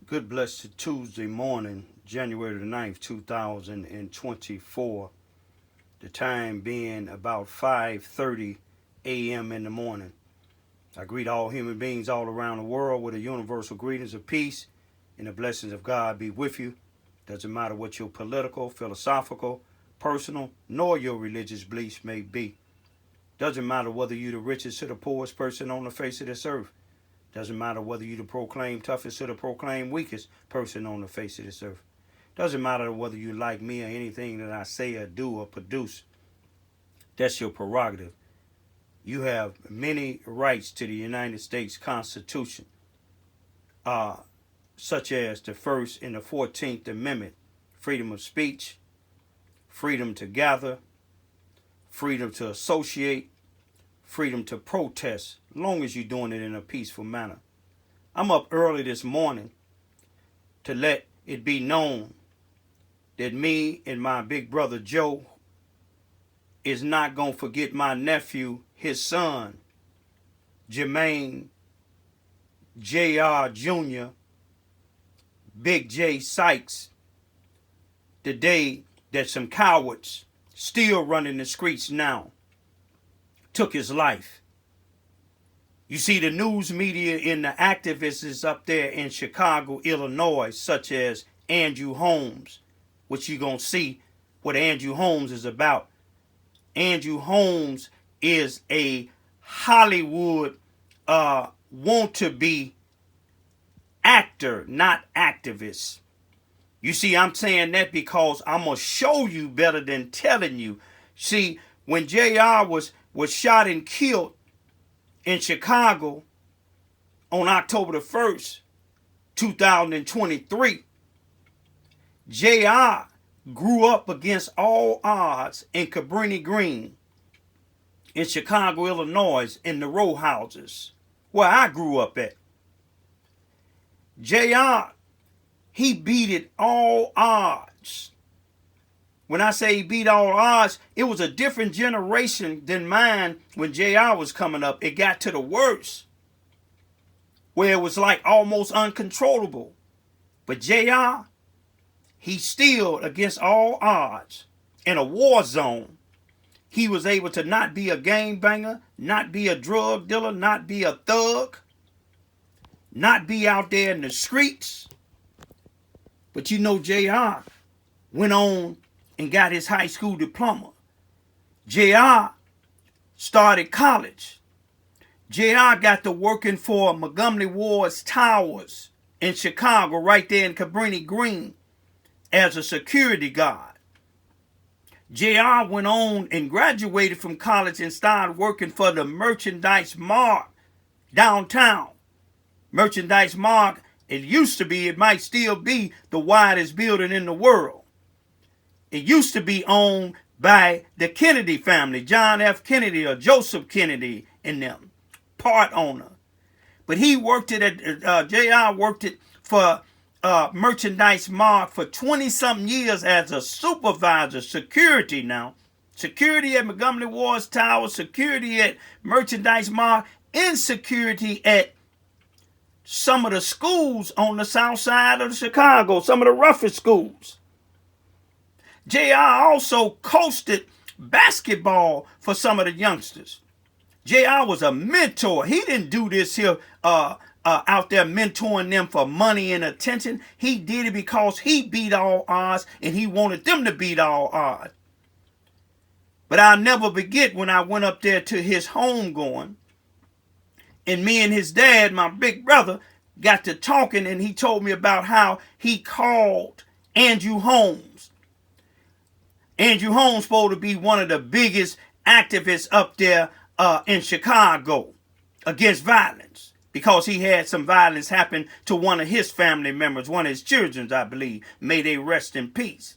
Good blessed Tuesday morning, January the 9th, 2024. The time being about 5:30 a.m. in the morning. I greet all human beings all around the world with a universal greetings of peace and the blessings of God be with you. Doesn't matter what your political, philosophical, personal, nor your religious beliefs may be. Doesn't matter whether you're the richest or the poorest person on the face of this earth. Doesn't matter whether you the proclaim toughest or the proclaim weakest person on the face of this earth. Doesn't matter whether you like me or anything that I say or do or produce. That's your prerogative. You have many rights to the United States Constitution, such as the First and the 14th Amendment, freedom of speech, freedom to gather, freedom to associate, freedom to protest, long as you're doing it in a peaceful manner. I'm up early this morning to let it be known that me and my big brother Joe is not going to forget my nephew, his son, Jermaine Jr. Jr., Big J Sykes, the day that some cowards still running the streets now took his life. You see, the news media and the activists is up there in Chicago, Illinois, such as Andrew Holmes, which you're going to see what Andrew Holmes is about. Andrew Holmes is a Hollywood want-to-be actor, not activist. You see, I'm saying that because I'm going to show you better than telling you. See, when JR was shot and killed in Chicago on October the 1st, 2023, JR grew up against all odds in Cabrini Green in Chicago, Illinois, in the row houses where I grew up at. JR, he beat it all odds. When I say he beat all odds, it was a different generation than mine when JR was coming up. It got to the worst, where it was like almost uncontrollable. But JR, he still, against all odds, in a war zone, he was able to not be a gangbanger, not be a drug dealer, not be a thug, not be out there in the streets. But you know, JR went on and got his high school diploma. JR started college. JR got to working for Montgomery Ward's Towers in Chicago, right there in Cabrini Green, as a security guard. JR went on and graduated from college and started working for the Merchandise Mart downtown. Merchandise Mart, it used to be, it might still be, the widest building in the world. It used to be owned by the Kennedy family, John F. Kennedy or Joseph Kennedy and them, part owner. But he worked it at, JR worked it for Merchandise Mart for 20-something years as a supervisor, security now. Security at Montgomery Ward's Tower, security at Merchandise Mart, and security at some of the schools on the south side of Chicago, some of the roughest schools. JR also coached basketball for some of the youngsters. JR was a mentor. He didn't do this here out there mentoring them for money and attention. He did it because he beat all odds and he wanted them to beat all odds. But I'll never forget when I went up there to his homegoing, and me and his dad, my big brother, got to talking, and he told me about how he called Andrew Holmes. Andrew Holmes supposed to be one of the biggest activists up there in Chicago against violence, because he had some violence happen to one of his family members, one of his children, I believe. May they rest in peace.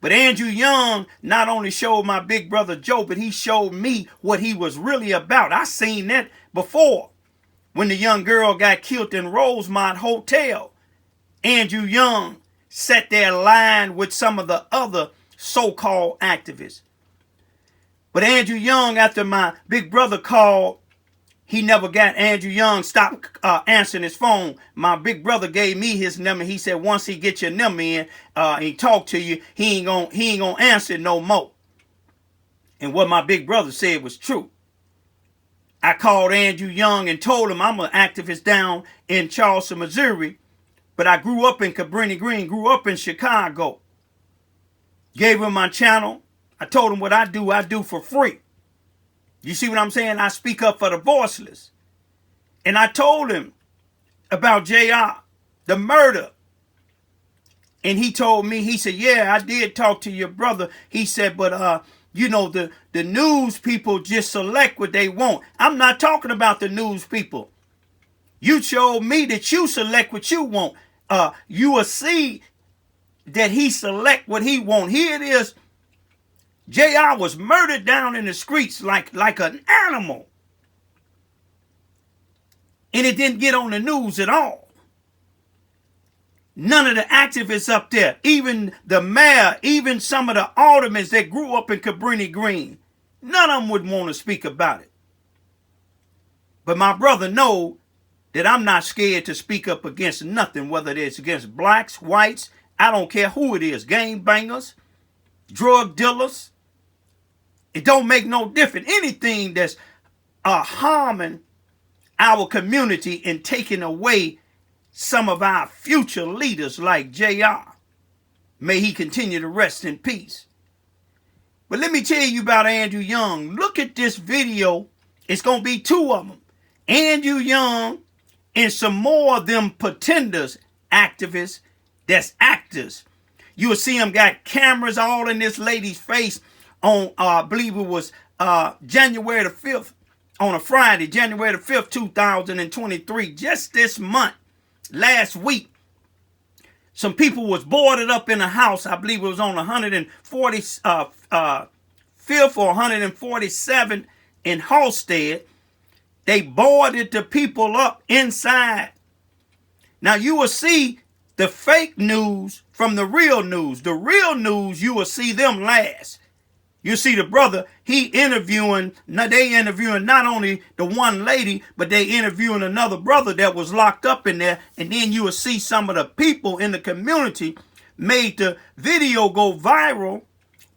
But Andrew Young not only showed my big brother Joe, but he showed me what he was really about. I seen that before. When the young girl got killed in Rosemont Hotel, Andrew Young sat there lying with some of the other so-called activists. But Andrew Young, after my big brother called He never got Andrew Young stopped answering his phone. My big brother gave me his number. He said once he get your number in, he talk to you, he ain't gonna answer no more. And what my big brother said was true. I called Andrew Young and told him I'm an activist down in Charleston, Missouri, but I grew up in Cabrini Green, grew up in Chicago. Gave him my channel. I told him what I do for free. You see what I'm saying? I speak up for the voiceless. And I told him about JR, the murder. And he told me, he said, yeah, I did talk to your brother. He said, but you know, the news people just select what they want. I'm not talking about the news people. You showed me that you select what you want. You will see that he select what he want. Here it is. JR was murdered down in the streets like an animal. And it didn't get on the news at all. None of the activists up there, even the mayor, even some of the aldermen that grew up in Cabrini Green, none of them would want to speak about it. But my brother know that I'm not scared to speak up against nothing, whether it's against blacks, whites, I don't care who it is, gang bangers, drug dealers. It don't make no difference. Anything that's harming our community and taking away some of our future leaders like JR. May he continue to rest in peace. But let me tell you about Andrew Young. Look at this video. It's going to be two of them. Andrew Young and some more of them pretenders, activists, that's actors. You will see them got cameras all in this lady's face on, I believe it was January the 5th, on a Friday, January the 5th, 2023, just this month, last week. Some people was boarded up in a house, I believe it was on 145th or 147 in Halstead. They boarded the people up inside. Now you will see the fake news from the real news. The real news, you will see them last. You see the brother, they interviewing not only the one lady, but they interviewing another brother that was locked up in there. And then you will see some of the people in the community made the video go viral.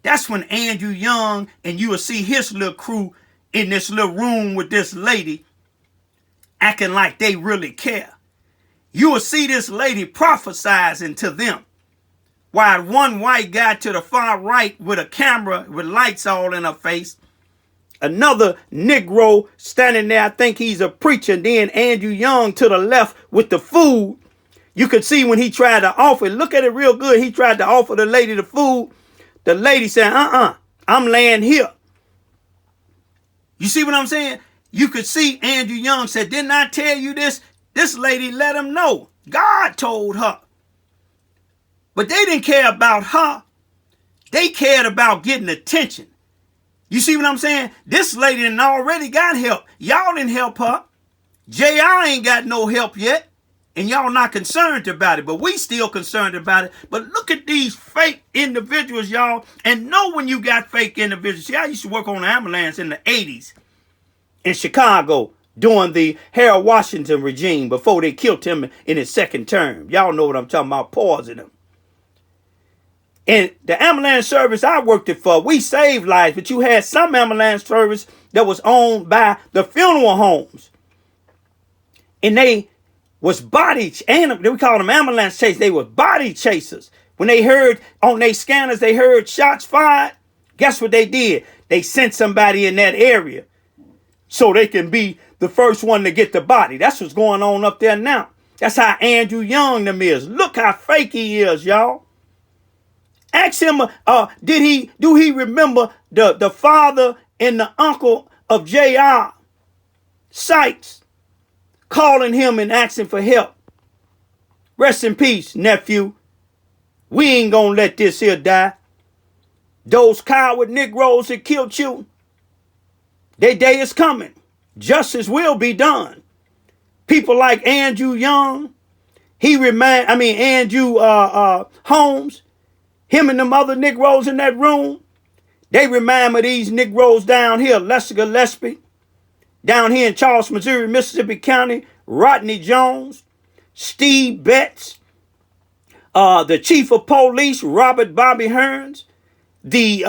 That's when Andrew Young and you will see his little crew in this little room with this lady acting like they really care. You will see this lady prophesizing to them. While one white guy to the far right with a camera with lights all in her face. Another Negro standing there, I think he's a preacher. And then Andrew Young to the left with the food. You could see when he tried to offer, look at it real good. He tried to offer the lady the food. The lady said, I'm laying here. You see what I'm saying? You could see Andrew Young said, didn't I tell you this? This lady let him know. God told her. But they didn't care about her. They cared about getting attention. You see what I'm saying? This lady done already got help. Y'all didn't help her. JR ain't got no help yet. And y'all not concerned about it. But we still concerned about it. But look at these fake individuals, y'all. And know when you got fake individuals. See, I used to work on an ambulance in the 80s in Chicago during the Harold Washington regime before they killed him in his second term. Y'all know what I'm talking about, pausing him. And the ambulance service I worked it for, we saved lives, but you had some ambulance service that was owned by the funeral homes. And they was and we call them ambulance chasers. They were body chasers. When they heard on their scanners, they heard shots fired. Guess what they did? They sent somebody in that area so they can be the first one to get the body. That's what's going on up there now. That's how Andrew Young them is. Look how fake he is, y'all. Ask him, do he remember the father and the uncle of JR Sykes calling him and asking for help? Rest in peace, nephew. We ain't gonna let this here die. Those coward Negroes that killed you, their day is coming. Justice will be done. People like Andrew Young, Andrew Holmes, him and them other Negroes in that room, they remind me of these Negroes down here, Lester Gillespie, down here in Charles, Missouri, Mississippi County, Rodney Jones, Steve Betts, the chief of police, Robert Bobby Hearns, the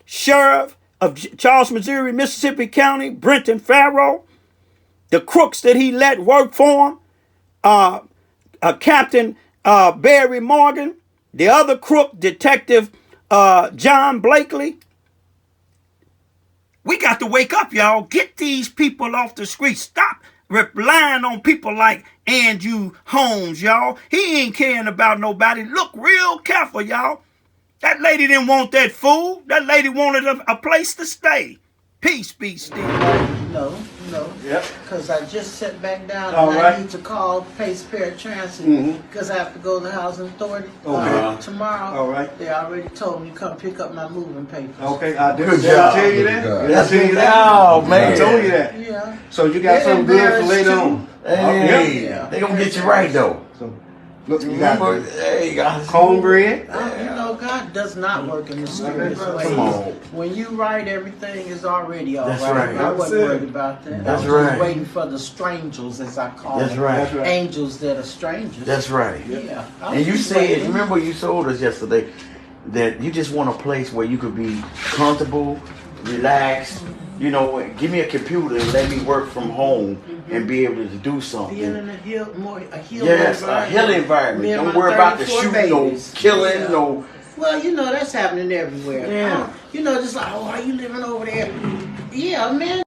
sheriff of Charles, Missouri, Mississippi County, Brenton Farrow, the crooks that he let work for him, Captain Barry Morgan, the other crook, Detective John Blakely. We got to wake up, y'all. Get these people off the street. Stop relying on people like Andrew Holmes, y'all. He ain't caring about nobody. Look real careful, y'all. That lady didn't want that food. That lady wanted a place to stay. Peace be still. No. Yep. Because I just sat back down All and right. I need to call Pace Paratransit because I have to go to the housing authority tomorrow. All right. They already told me to come pick up my moving papers. Okay, I did. Good Did I job. tell you that? Good Did I tell you that? Oh, man. I told you that. Yeah. So you got something good for later on. Hey, Yeah. they gonna get you right though. So, look, you got Remember, hey, guys. cornbread. God does not work in mysterious ways. Come on. When you write, everything is already all That's right. right. I wasn't worried about that. That's I was right. just waiting for the strangers, as I call That's them. right. That's right. Angels that are strangers. That's right. Yeah. I was And you just said, waiting. remember you told us yesterday that you just want a place where you could be comfortable, relaxed. You know, give me a computer and let me work from home and be able to do something. Being in a healing Yes, a healing environment. Me and Don't my worry about the 34 shooting, no babies. killing, Yeah. no. Well, you know, that's happening everywhere. Yeah. You know, just like, oh, are you living over there? Yeah, man.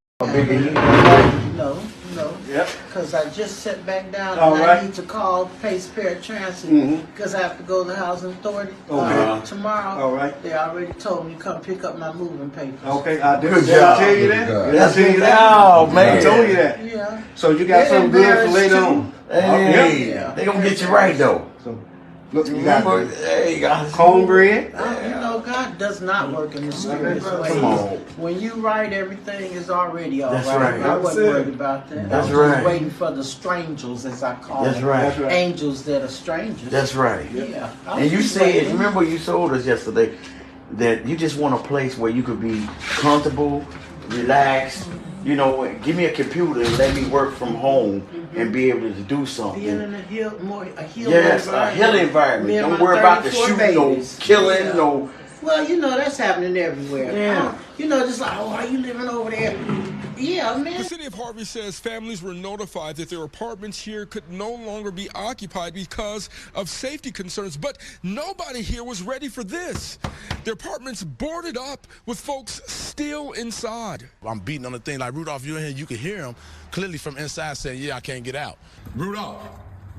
No. Yep. Because I just sat back down All and right. I need to call Pace Paratransit because I have to go to the housing authority tomorrow. All right. They already told me to come pick up my moving papers. Okay, I did. Good Did I job. tell you that? Good Did I tell you that? Oh, man. I told you that. Yeah. So you got They're something good for embarrassed later too. on. Hey, Yeah. they gonna get you right though. So, look, you got Remember, hey, guys. cornbread. God does not work in mysterious ways. Come on. When you write, everything is already all That's right. right. I wasn't worried about that. That's I was right. just waiting for the strangers, as I call That's them. right. That's right. Angels that are strangers. That's right. Yeah. I was And you just said, waiting. remember you told us yesterday that you just want a place where you could be comfortable, relaxed. You know, give me a computer and let me work from home and be able to do Being something. in a healing Yes, a healing environment. Me and Don't my worry about the 34 shooting, no babies. killing, Yeah. no. Well, you know, that's happening everywhere. Yeah. You know, just like, oh, are you living over there? Yeah, The man. city of Harvey says families were notified that their apartments here could no longer be occupied because of safety concerns, but nobody here was ready for this. Their apartments boarded up with folks still inside. I'm beating on the thing like, Rudolph, you in here, you can hear him clearly from inside saying, yeah, I can't get out. Rudolph,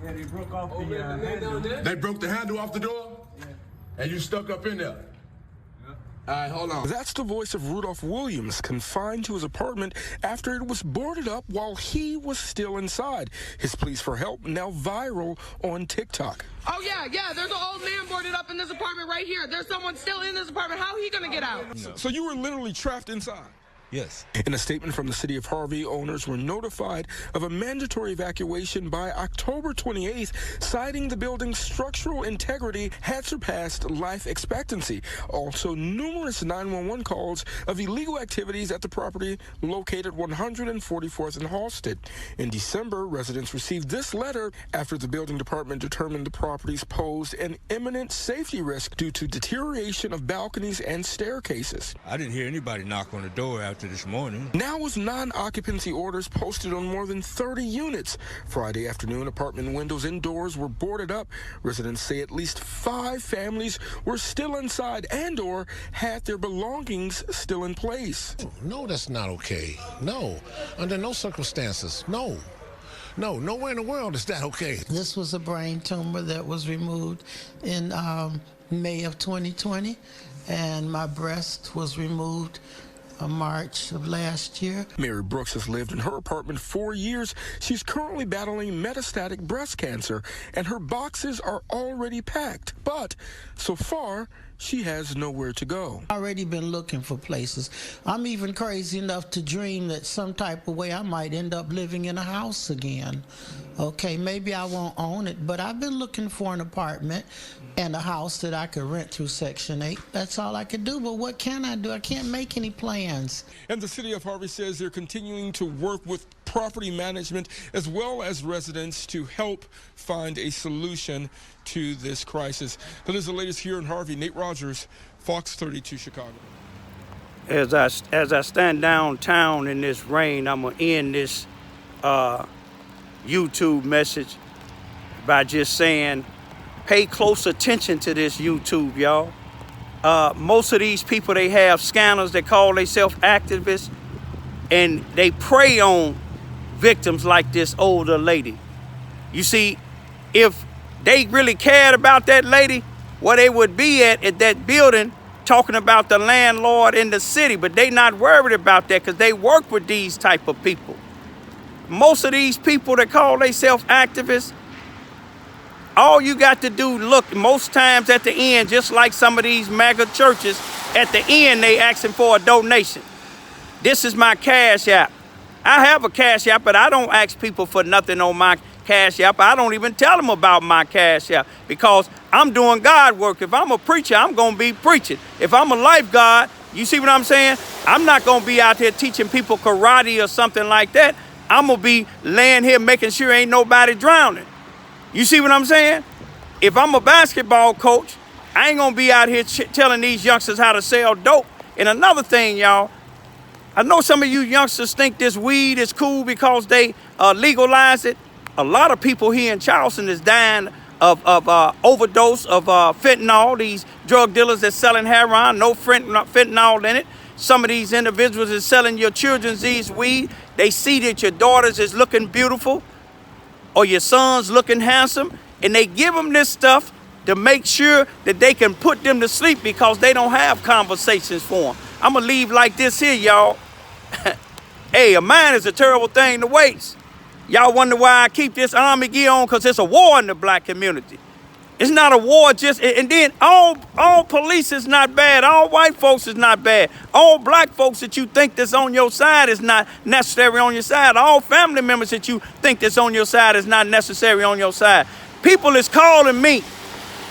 Yeah, they broke off the handle. they broke the handle off the door? And you stuck up in there? All right, hold on. That's the voice of Rudolph Williams, confined to his apartment after it was boarded up while he was still inside. His pleas for help now viral on TikTok. Oh, yeah, there's an old man boarded up in this apartment right here. There's someone still in this apartment. How are he going to get out? So you were literally trapped inside? Yes. In a statement from the city of Harvey, owners were notified of a mandatory evacuation by October 28th, citing the building's structural integrity had surpassed life expectancy. Also, numerous 911 calls of illegal activities at the property located 144th and Halsted. In December, residents received this letter after the building department determined the properties posed an imminent safety risk due to deterioration of balconies and staircases. I didn't hear anybody knock on the door after this morning. Now with non-occupancy orders posted on more than 30 units. Friday afternoon, apartment windows and doors were boarded up. Residents say at least 5 families were still inside and or had their belongings still in place. No, that's not okay. No, under no circumstances. No, nowhere in the world is that okay. This was a brain tumor that was removed in May of 2020, and my breast was removed March of last year. Mary Brooks has lived in her apartment 4 years. She's currently battling metastatic breast cancer, and her boxes are already packed. But so far, she has nowhere to go. Already been looking for places. I'm even crazy enough to dream that some type of way I might end up living in a house again. Okay, maybe I won't own it, but I've been looking for an apartment and a house that I could rent through Section 8. That's all I could do, but what can I do? I can't make any plans. And the city of Harvey says they're continuing to work with property management as well as residents to help find a solution to this crisis. That is the latest here in Harvey. Nate Rogers, Fox 32 Chicago. As I stand downtown in this rain, I'm going to end this YouTube message by just saying, pay close attention to this YouTube, y'all. Most of these people, they have scanners that call themselves activists, and they prey on victims like this older lady. You see, if they really cared about that lady, well, they would be at that building talking about the landlord in the city, but they not worried about that because they work with these type of people. Most of these people that call themselves activists, all you got to do, look, most times at the end, just like some of these MAGA churches, at the end they asking for a donation. This is my Cash App. I have a Cash App, but I don't ask people for nothing on my Cash App. I don't even tell them about my Cash App because I'm doing God work. If I'm a preacher, I'm going to be preaching. If I'm a lifeguard, you see what I'm saying? I'm not going to be out here teaching people karate or something like that. I'm going to be laying here making sure ain't nobody drowning. You see what I'm saying? If I'm a basketball coach, I ain't going to be out here telling these youngsters how to sell dope. And another thing, y'all, I know some of you youngsters think this weed is cool because they legalized it. A lot of people here in Charleston is dying of overdose of fentanyl. These drug dealers that's selling heroin, no fentanyl in it. Some of these individuals is selling your children these weed. They see that your daughters is looking beautiful or your son's looking handsome, and they give them this stuff to make sure that they can put them to sleep because they don't have conversations for them. I'm going to leave like this here, y'all. Hey, a mind is a terrible thing to waste. Y'all wonder why I keep this Army gear on? Because it's a war in the black community. It's not a war just, and then all police is not bad. All white folks is not bad. All black folks that you think that's on your side is not necessarily on your side. All family members that you think that's on your side is not necessarily on your side. People is calling me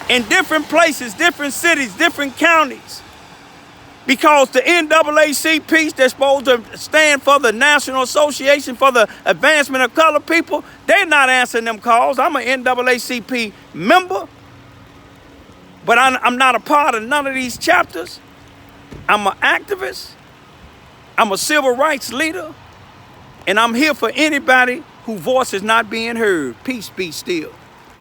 in different places, different cities, different counties, because the NAACP that's supposed to stand for the National Association for the Advancement of Colored People, they're not answering them calls. I'm an NAACP member, but I'm not a part of none of these chapters. I'm an activist. I'm a civil rights leader. And I'm here for anybody whose voice is not being heard. Peace be still.